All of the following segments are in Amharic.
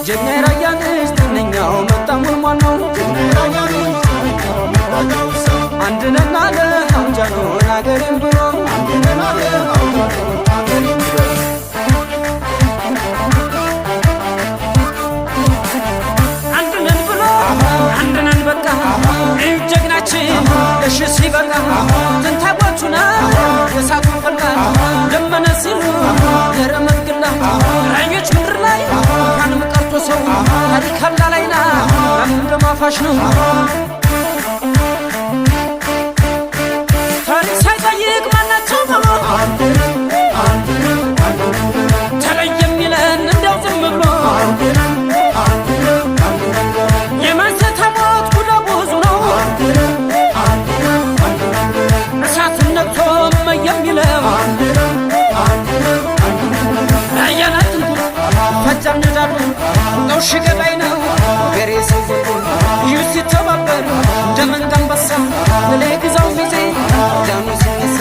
ጀግና ራያንስ ትንኛው መጣሙ ማነው አንድ ነን አለ አውጃኖን አገሬን ብሎ እሺ ሲበቃ ትንታቆቹና የሳቱ ፍልቃ ደመነ ሲሉ የረመግላ ራዮች ምድር ላይ እንኳንም ቀርቶ ሰው ታሪክ አላ ላይና እንደማፋሽ ነው ታሪክ ሳይጠይቅ ማናቸው ብሎ ተለይ የሚለን እንደው ዝም ብሎ ሺ ገዳይ ነው ገሬ ሰው ይውስ ተባበር ደመን ደንበሳ ለላይ ግዛው ጊዜ ጃኑ ሲነሳ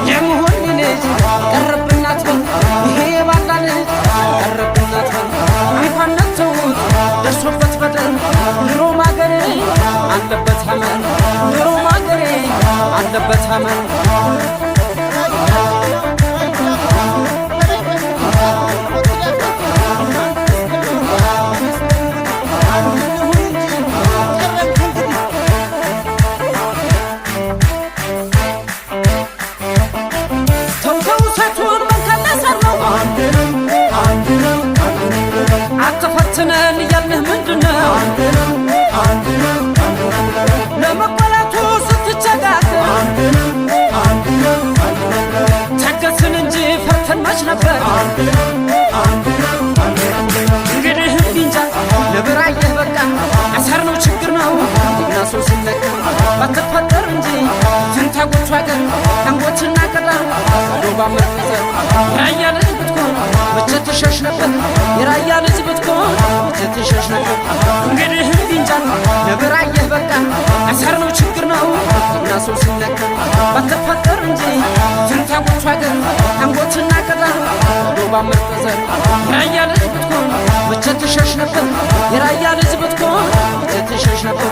የመሆን ልጅ ቀረብናት ይሄ ባላ ልጅ ቀረብናት አይፋነት ተውት ደርሶበት በደል ኑሮ ማገሬ አለበት አመን ኑሮ ማገሬ አለበት አመን አተፈተነን ያለህ ምንድነው ለመቆላቱ ስትቸጋገር ተገስን እንጂ ፈተን ማች ነበር እንግዲህ እንጃ ለብራየህ በቃ አሳር ነው ችግር ነው እናሱ ሲለካ ባትፈጠር እንጂ ትንታጎቹ አገር አንጎችና ቀጠር ዶባ መርዘር ራያ ልጅ ብትኮን መቼ ትሸሽ ነበር የራያ ልጅ ብትኮን መቼ ትሸሽ ነበር እንግዲህ እንጃ ለብራየህ በቃ አሳር ነው ችግር ነው እናሱ ሲለካ ባትፈጠር እንጂ ትንታጎቹ አገር አንጎችና ቀጠር ዶባ መርዘር ራያ ልጅ ብትኮን መቼ ትሸሽ ነበር የራያ ልጅ ብትኮን መቼ ትሸሽ ነበር